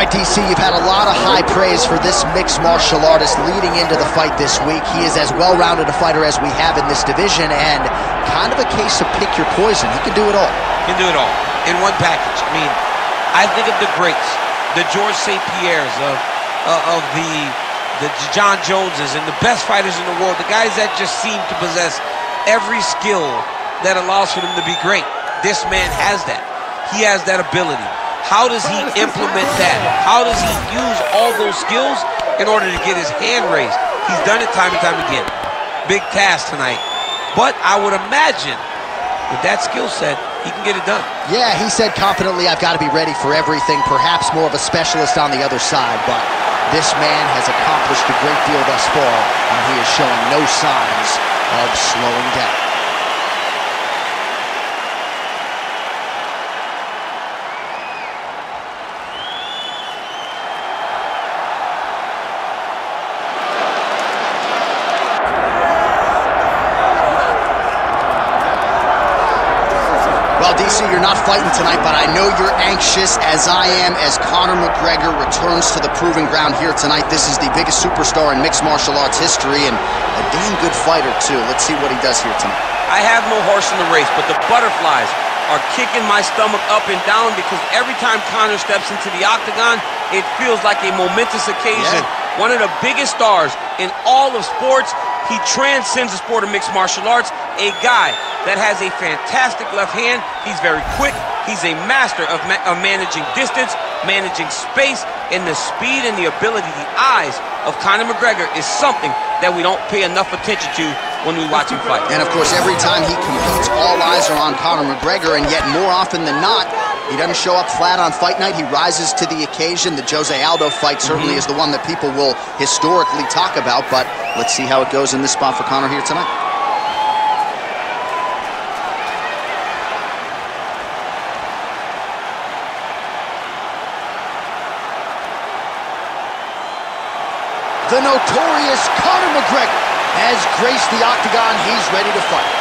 right, DC, you've had a lot of high praise for this mixed martial artist leading into the fight this week. He is as well-rounded a fighter as we have in this division, and kind of a case of pick your poison. He can do it all. Can do it all in one package. I mean, I think of the greats, the George St. Pierres of the John Joneses and the best fighters in the world, the guys that just seem to possess every skill that allows for them to be great. This man has that. He has that ability. How does he implement that? How does he use all those skills in order to get his hand raised? He's done it time and time again. Big task tonight. But I would imagine with that skill set, he can get it done. Yeah, he said confidently, I've got to be ready for everything, perhaps more of a specialist on the other side, but this man has accomplished a great deal thus far, and he is showing no signs of slowing down. DC, you're not fighting tonight, but I know you're anxious, as I am, as Conor McGregor returns to the proving ground here tonight. This is the biggest superstar in mixed martial arts history, and a damn good fighter, too. Let's see what he does here tonight. I have no horse in the race, but the butterflies are kicking my stomach up and down because every time Conor steps into the octagon, it feels like a momentous occasion. Yeah. One of the biggest stars in all of sports. He transcends the sport of mixed martial arts. A guy that has a fantastic left hand. He's very quick. He's a master of managing distance, managing space, and the speed and the ability, the eyes of Conor McGregor is something that we don't pay enough attention to when we watch him fight. And of course, every time he competes, all eyes are on Conor McGregor, and yet more often than not, he doesn't show up flat on fight night. He rises to the occasion. The Jose Aldo fight certainly is the one that people will historically talk about, but let's see how it goes in this spot for Conor here tonight. The notorious Conor McGregor has graced the octagon. He's ready to fight.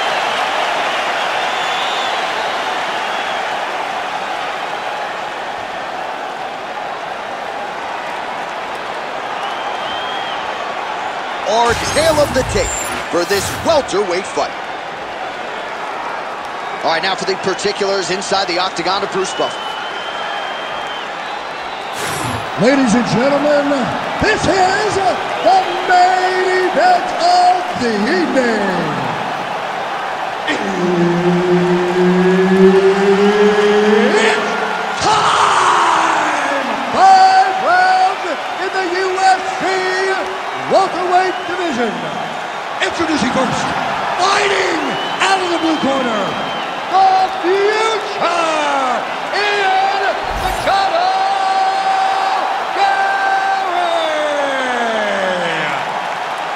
Our tale of the tape for this welterweight fight. All right, now for the particulars inside the octagon of Bruce Buffer. Ladies and gentlemen, this is the main event of the evening. It's time! 5 rounds in the UFC welterweight division. Introducing first, fighting out of the blue corner, the future, Ian Machado.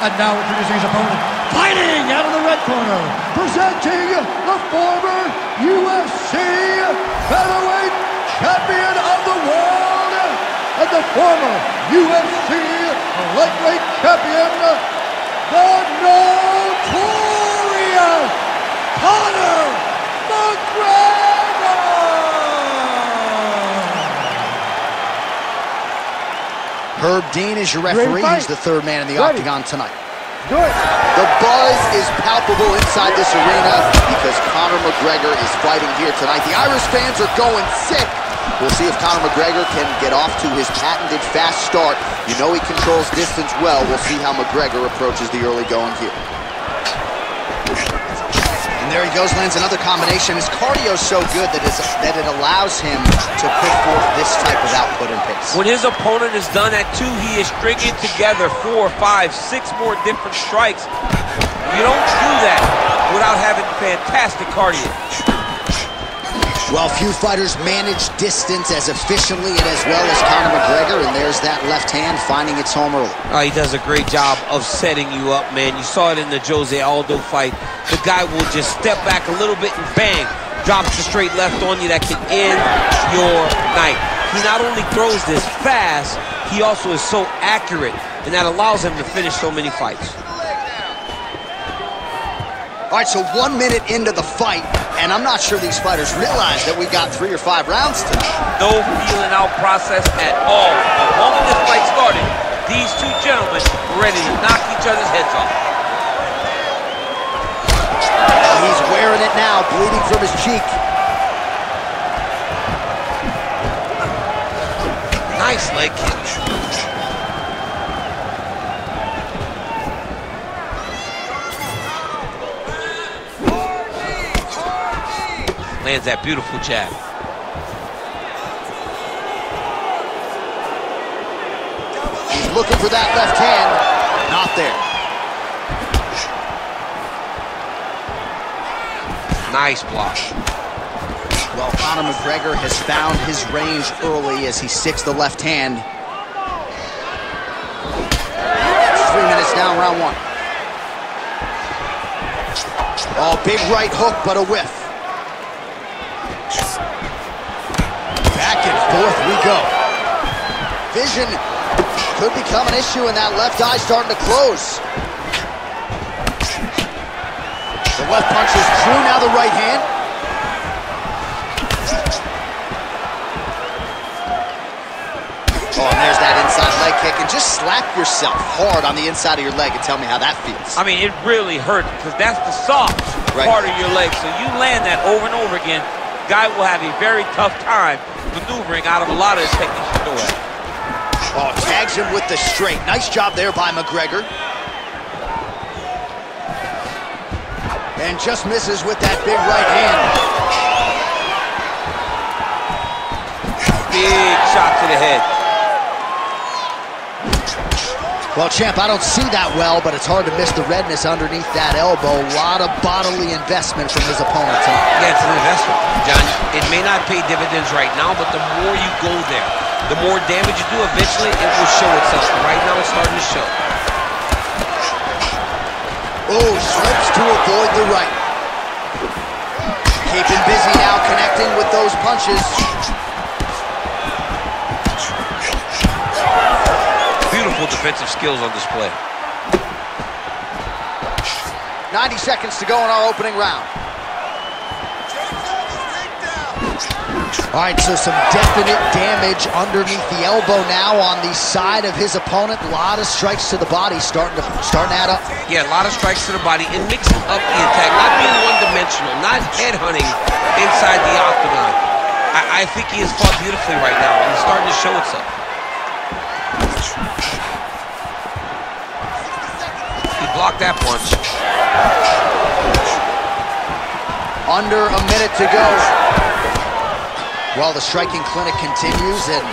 And now introducing his opponent, fighting out of the red corner, presenting the former UFC featherweight champion of the world and the former UFC lightweight champion, the notorious Conor McGregor! Herb Dean is your referee. He's the third man in the octagon tonight. Do it. The buzz is palpable inside this arena because Conor McGregor is fighting here tonight. The Irish fans are going sick. We'll see if Conor McGregor can get off to his patented fast start. You know he controls distance well. We'll see how McGregor approaches the early going here. And there he goes, lands another combination. His cardio is so good that it allows him to put forth this type of output and pace. When his opponent is done at 2, he is stringing together 4, 5, 6 more different strikes. You don't do that without having fantastic cardio. Well, few fighters manage distance as efficiently and as well as Conor McGregor, and there's that left hand finding its home early. He does a great job of setting you up, man. You saw it in the Jose Aldo fight. The guy will just step back a little bit and bang, drops the straight left on you that can end your night. He not only throws this fast, he also is so accurate, and that allows him to finish so many fights. All right, so 1 minute into the fight, and I'm not sure these fighters realize that we got 3 or 5 rounds tonight. No feeling out process at all. The moment this fight started, these two gentlemen were ready to knock each other's heads off. He's wearing it now, bleeding from his cheek. Nice leg kick. Lands that beautiful jab. He's looking for that left hand. Not there. Nice block. Well, Conor McGregor has found his range early as he sticks the left hand. 3 minutes down, round 1. Oh, big right hook, but a whiff. Back and forth we go. Vision could become an issue, and that left eye starting to close. The left punch is true, now the right hand. Oh, and there's that inside leg kick, and just slap yourself hard on the inside of your leg and tell me how that feels. I mean, it really hurts because that's the soft part of your leg. So you land that over and over again, guy will have a very tough time maneuvering out of a lot of the techniques you know at. Oh, tags him with the straight. Nice job there by McGregor. And just misses with that big right hand. Big shot to the head. Well, champ, I don't see that well, but it's hard to miss the redness underneath that elbow. A lot of bodily investment from his opponent tonight. Yeah, it's an investment, John. It may not pay dividends right now, but the more you go there, the more damage you do, eventually it will show itself. Right now, it's starting to show. Oh, slips to avoid the right. Keeping busy now, connecting with those punches. Beautiful defensive skills on display. 90 seconds to go in our opening round. All right, so some definite damage underneath the elbow now on the side of his opponent. A lot of strikes to the body starting to add up. Yeah, a lot of strikes to the body and mixing up the attack, not being one-dimensional, not headhunting inside the octagon. I think he has fought beautifully right now, and it's starting to show itself. He blocked that punch. Under a minute to go. Well, the striking clinic continues, and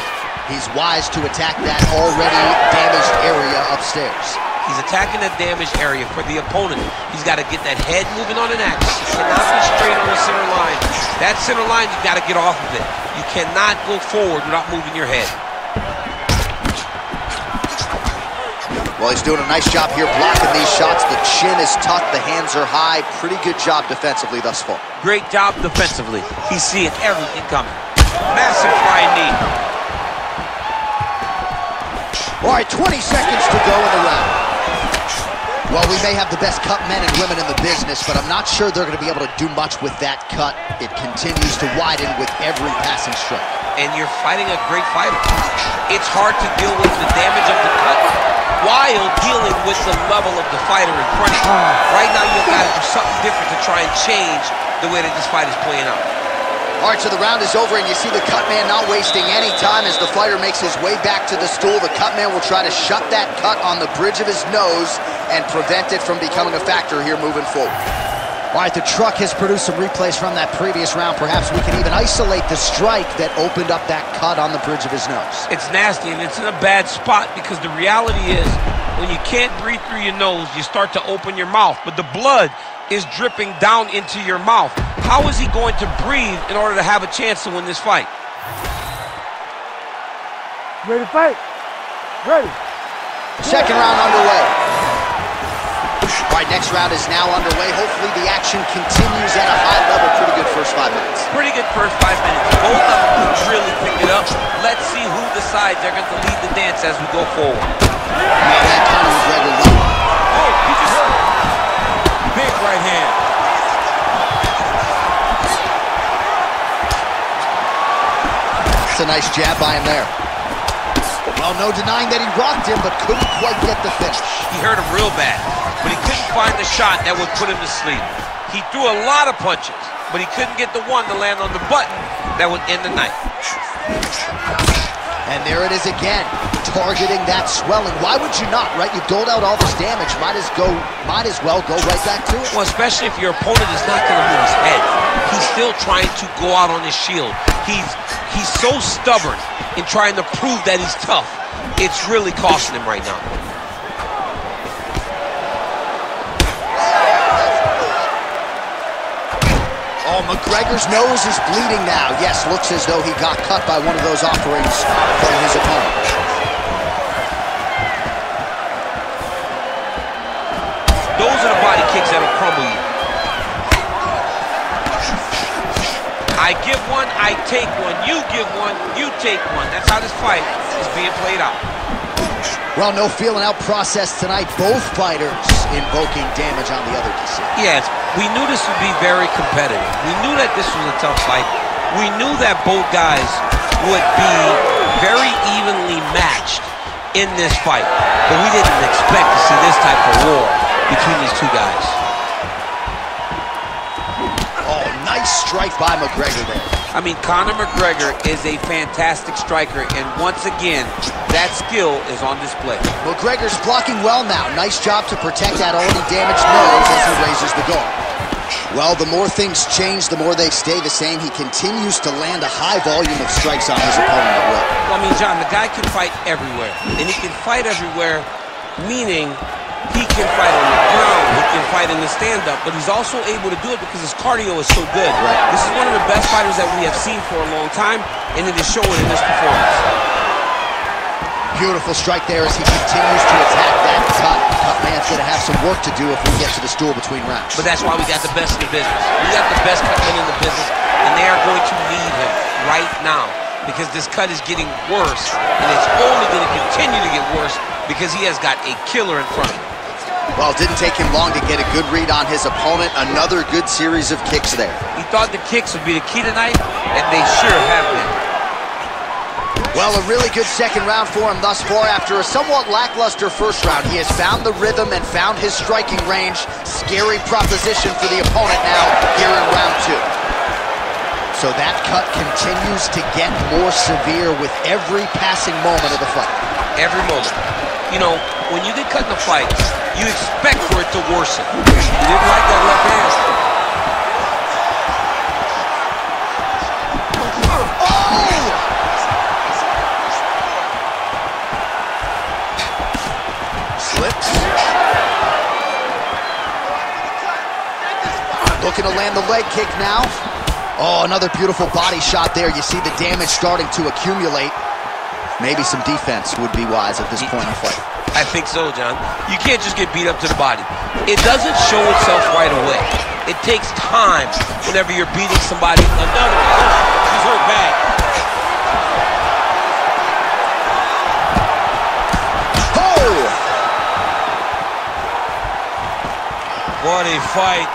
he's wise to attack that already damaged area upstairs. He's attacking that damaged area for the opponent. He's got to get that head moving on an axis. He cannot be straight on the center line. That center line, you've got to get off of it. You cannot go forward without moving your head. Well, he's doing a nice job here blocking these shots. The chin is tucked, the hands are high. Pretty good job defensively thus far. Great job defensively. He's seeing everything coming. Massive flying knee. All right, 20 seconds to go in the round. Well, we may have the best cut men and women in the business, but I'm not sure they're going to be able to do much with that cut. It continues to widen with every passing strike. And you're fighting a great fighter. It's hard to deal with the damage of the cut while dealing with the level of the fighter in front of you. Right now, you've got to do something different to try and change the way that this fight is playing out. All right, so the round is over, and you see the cut man not wasting any time as the fighter makes his way back to the stool. The cut man will try to shut that cut on the bridge of his nose and prevent it from becoming a factor here moving forward. All right, the truck has produced some replays from that previous round. Perhaps we can even isolate the strike that opened up that cut on the bridge of his nose. It's nasty, and it's in a bad spot because the reality is when you can't breathe through your nose, you start to open your mouth, but the blood is dripping down into your mouth. How is he going to breathe in order to have a chance to win this fight? Ready to fight? Ready. Second round underway. All right, next round is now underway. Hopefully the action continues at a high level. Pretty good first 5 minutes. Pretty good first 5 minutes. Both of them really picked it up. Let's see who decides they're going to lead the dance as we go forward. Now that Conor McGregor lead. Oh, he just... Big right hand. jab by him there. Well, no denying that he rocked him, but couldn't quite get the finish. He hurt him real bad, but he couldn't find the shot that would put him to sleep. He threw a lot of punches, but he couldn't get the one to land on the button that would end the night. And there it is again, targeting that swelling. Why would you not, right? You doled out all this damage, might as well go right back to it. Well, especially if your opponent is not going to move his head. He's still trying to go out on his shield. He's so stubborn in trying to prove that he's tough. It's really costing him right now. Oh, McGregor's nose is bleeding now. Yes, looks as though he got cut by one of those offerings from his opponent. Those are the body kicks that'll crumble you. I give one, I take one. You give one, you take one. That's how this fight is being played out. Well, no feeling out process tonight. Both fighters invoking damage on the other decision. Yes, we knew this would be very competitive. We knew that this was a tough fight. We knew that both guys would be very evenly matched in this fight. But we didn't expect to see this type of war between these two guys. Oh, nice strike by McGregor there. I mean, Conor McGregor is a fantastic striker, and once again, that skill is on display. McGregor's blocking well now. Nice job to protect that already damaged nose as he raises the guard. Well, the more things change, the more they stay the same. He continues to land a high volume of strikes on his opponent at will. Well, I mean, John, the guy can fight everywhere, and he can fight everywhere, meaning he can fight on the ground, he can fight in the stand-up, but he's also able to do it because his cardio is so good. Right. This is one of the best fighters that we have seen for a long time, and it is showing in this performance. Beautiful strike there as he continues to attack that cut. Cut man's going to have some work to do if we get to the stool between rounds. But that's why we got the best in the business. We got the best cutman in the business, and they are going to need him right now because this cut is getting worse, and it's only going to continue to get worse because he has got a killer in front of him. Well, it didn't take him long to get a good read on his opponent. Another good series of kicks there. He thought the kicks would be the key tonight, and they sure have been. Well, a really good second round for him thus far. After a somewhat lackluster first round, he has found the rhythm and found his striking range. Scary proposition for the opponent now here in round two. So that cut continues to get more severe with every passing moment of the fight. Every moment. You know, when you get cut in a fight, you expect for it to worsen. You didn't like that left hand. Slips. Looking to land the leg kick now. Oh, another beautiful body shot there. You see the damage starting to accumulate. Maybe some defense would be wise at this point in the fight. I think so, John. You can't just get beat up to the body. It doesn't show itself right away. It takes time whenever you're beating somebody. Another, he's hurt bad. Oh! What a fight.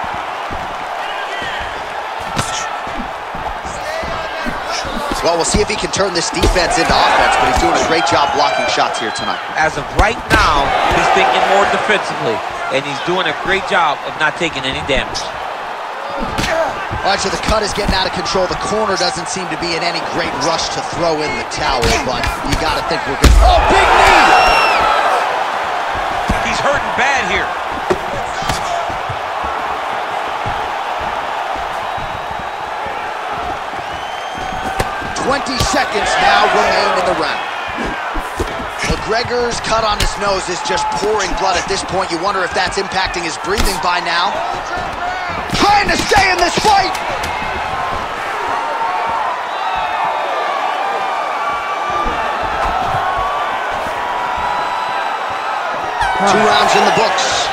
Well, we'll see if he can turn this defense into offense, but he's doing a great job blocking shots here tonight. As of right now, he's thinking more defensively, and he's doing a great job of not taking any damage. All right, so the cut is getting out of control. The corner doesn't seem to be in any great rush to throw in the towel, but you got to think we're good. Oh, big knee! He's hurting bad here. 20 seconds now remain in the round. McGregor's cut on his nose is just pouring blood at this point. You wonder if that's impacting his breathing by now. Trying to stay in this fight! Two rounds in the books.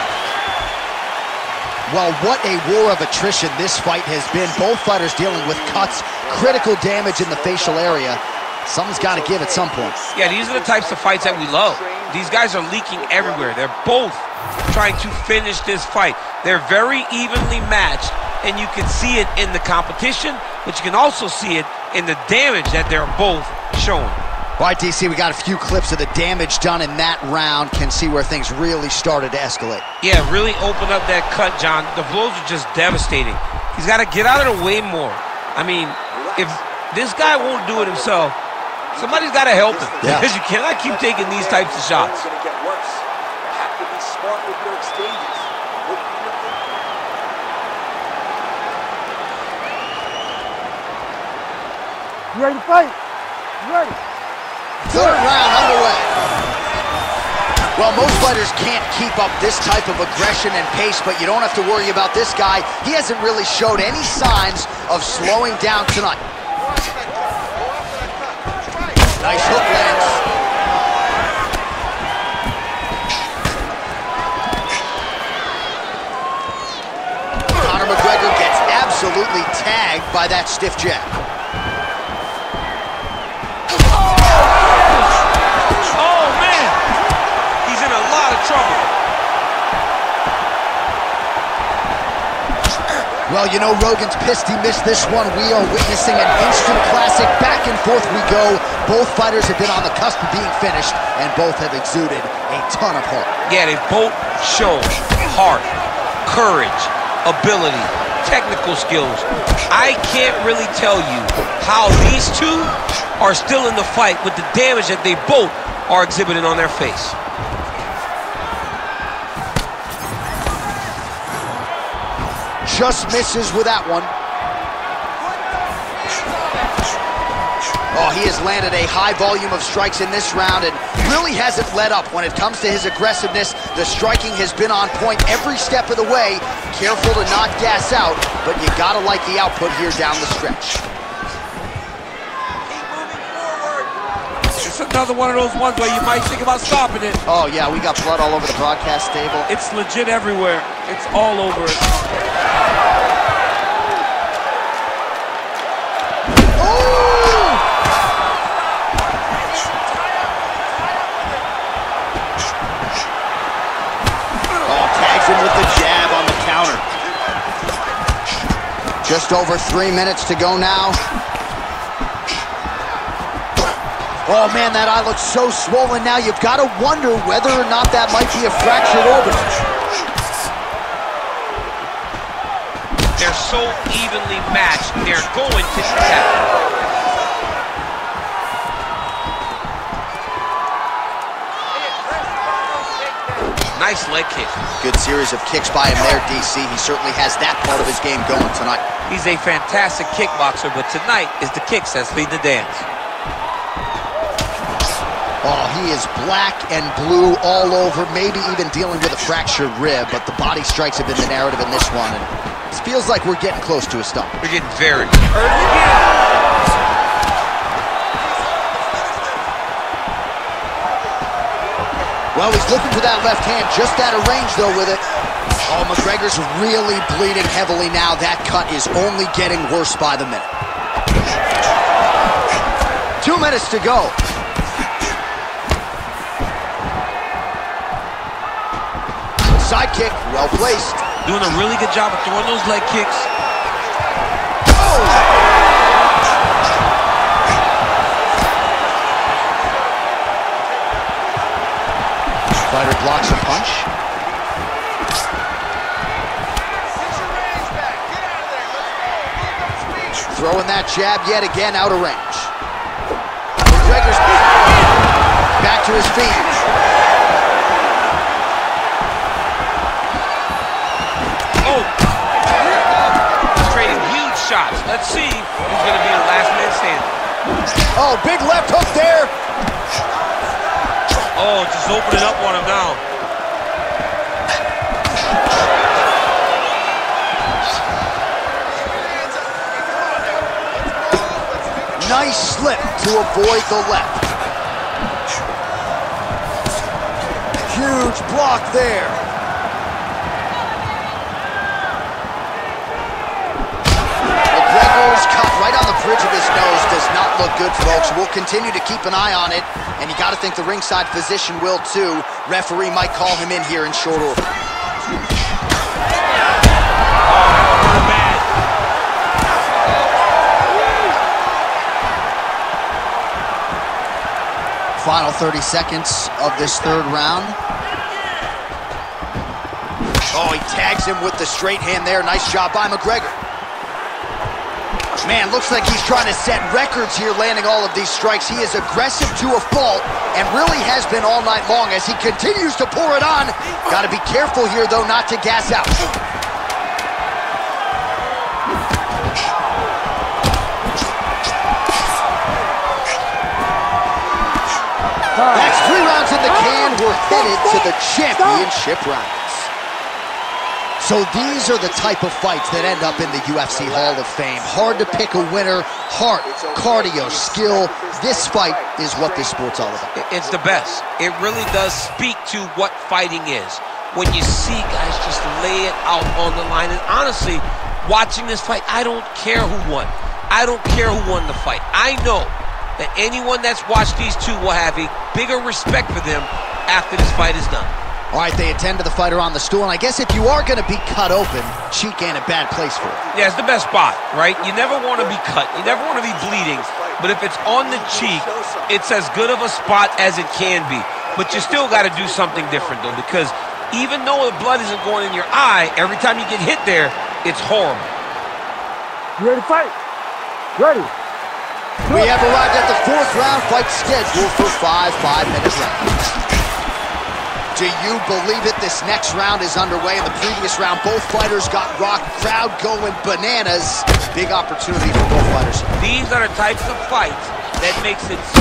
Well, what a war of attrition this fight has been. Both fighters dealing with cuts, critical damage in the facial area. Something's got to give at some point. Yeah, these are the types of fights that we love. These guys are leaking everywhere. They're both trying to finish this fight. They're very evenly matched, and you can see it in the competition, but you can also see it in the damage that they're both showing. All right, DC, we got a few clips of the damage done in that round. Can see where things really started to escalate. Yeah, really opened up that cut, John. The blows are just devastating. He's got to get out of the way more. I mean, if this guy won't do it himself, somebody's got to help him. Yeah. Because you cannot keep taking these types of shots. It's going to get worse. You have to be smart with your exchanges. You ready to fight? You ready? Third round underway. Well, most fighters can't keep up this type of aggression and pace, but you don't have to worry about this guy. He hasn't really showed any signs of slowing down tonight. Nice hook lands. Conor McGregor gets absolutely tagged by that stiff jab. Well, you know, Rogan's pissed he missed this one. We are witnessing an instant classic. Back and forth we go. Both fighters have been on the cusp of being finished, and both have exuded a ton of heart. Yeah, they both show heart, courage, ability, technical skills. I can't really tell you how these two are still in the fight with the damage that they both are exhibiting on their face. Just misses with that one. Oh, he has landed a high volume of strikes in this round and really hasn't let up when it comes to his aggressiveness. The striking has been on point every step of the way. Careful to not gas out, but you gotta like the output here down the stretch. Keep moving forward. It's another one of those ones where you might think about stopping it. Oh, yeah, we got blood all over the broadcast table. It's legit everywhere. It's all over it. With the jab on the counter. Just over 3 minutes to go now. Oh man, that eye looks so swollen now. You've got to wonder whether or not that might be a fractured orbital. They're so evenly matched, they're going to tap. Nice leg kick. Good series of kicks by him there, DC. He certainly has that part of his game going tonight. He's a fantastic kickboxer, but tonight is the kicks that lead the dance. Oh, he is black and blue all over, maybe even dealing with a fractured rib, but the body strikes have been the narrative in this one, and it feels like we're getting close to a stop. We're getting very hurt again. Well, he's looking for that left hand, just out of range, though, with it. Oh, McGregor's really bleeding heavily now. That cut is only getting worse by the minute. 2 minutes to go. Side kick, well placed. Doing a really good job of throwing those leg kicks. Oh! Fighter blocks a punch. Throwing that jab yet again out of range. McGregor's back to his feet. Oh! He's trading huge shots. Let's see who's going to be the last man standing. Oh, big left hook there. Oh, just opening up on him now. Nice slip to avoid the left. Huge block there. McGregor's cut right on the bridge of his nose does not look good, folks. We'll continue to keep an eye on it, and you got to think the ringside physician will too. Referee might call him in here in short order. Final 30 seconds of this third round. Oh, he tags him with the straight hand there. Nice job by McGregor. Man, looks like he's trying to set records here, landing all of these strikes. He is aggressive to a fault and really has been all night long as he continues to pour it on. Got to be careful here, though, not to gas out. That's 3 rounds in the can. We're headed to the championship rounds. So these are the type of fights that end up in the UFC Hall of Fame. Hard to pick a winner. Heart, cardio, skill. This fight is what this sport's all about. It's the best. It really does speak to what fighting is. When you see guys just lay it out on the line. And honestly, watching this fight, I don't care who won. I don't care who won the fight. I know that anyone that's watched these two will have a bigger respect for them after this fight is done. All right, they attend to the fighter on the stool, and I guess if you are going to be cut open, cheek ain't a bad place for it. Yeah, it's the best spot, right? You never want to be cut. You never want to be bleeding. But if it's on the cheek, it's as good of a spot as it can be. But you still got to do something different, though, because even though the blood isn't going in your eye, every time you get hit there, it's horrible. You ready to fight? Ready. We have arrived at the 4th round, fight scheduled for 5 5-minute rounds. Do you believe it? This next round is underway. In the previous round, both fighters got rocked. Crowd going bananas. Big opportunity for both fighters. These are the types of fights that makes it so...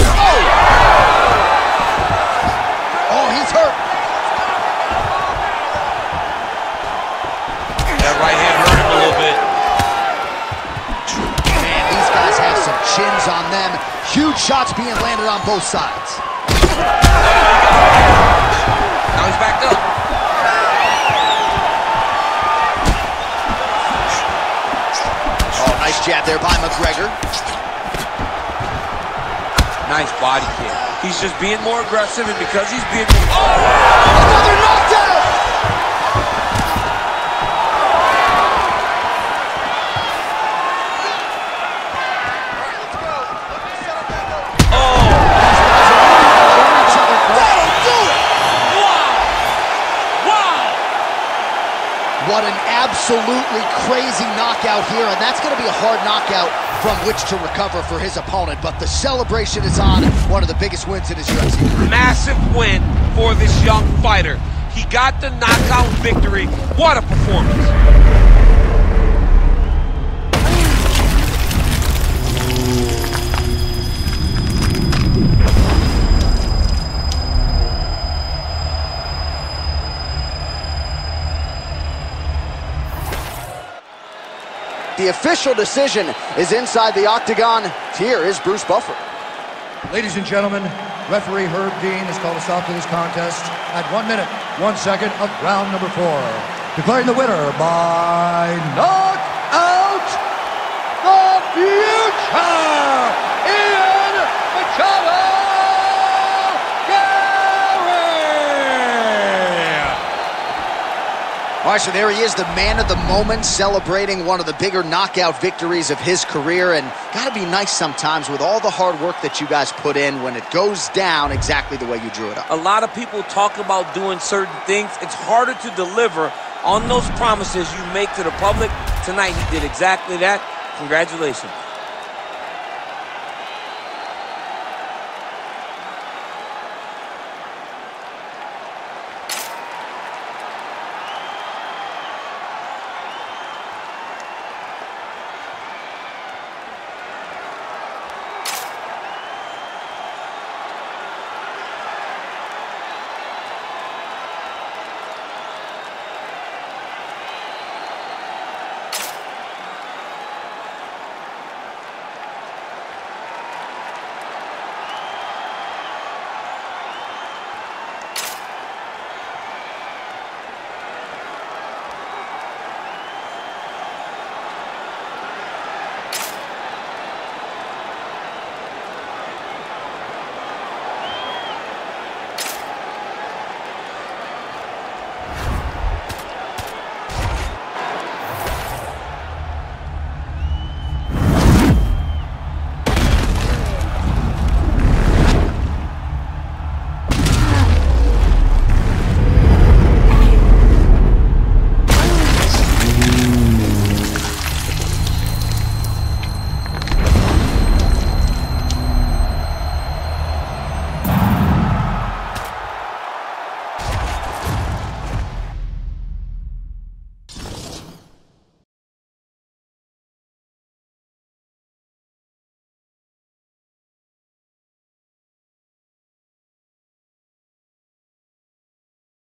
Oh, he's hurt. That right hand hurt him a little bit. Man, these guys have some chins on them. Huge shots being landed on both sides. Now he's backed up. Oh, nice jab there by McGregor. Nice body kick. He's just being more aggressive, and because he's being... Oh! Another knockdown! What an absolutely crazy knockout here, and that's going to be a hard knockout from which to recover for his opponent. But the celebration is on. One of the biggest wins in his UFC career. Massive win for this young fighter. He got the knockout victory. What a performance. The official decision is inside the octagon. Here is Bruce Buffer. Ladies and gentlemen, referee Herb Dean has called a stop to this contest at 1 minute, 1 second of round number 4. Declaring the winner by knockout, the future, Ian Machado Gary! All right, so there he is, the man of the moment, celebrating one of the bigger knockout victories of his career. And gotta be nice sometimes with all the hard work that you guys put in when it goes down exactly the way you drew it up. A lot of people talk about doing certain things. It's harder to deliver on those promises you make to the public. Tonight he did exactly that. Congratulations.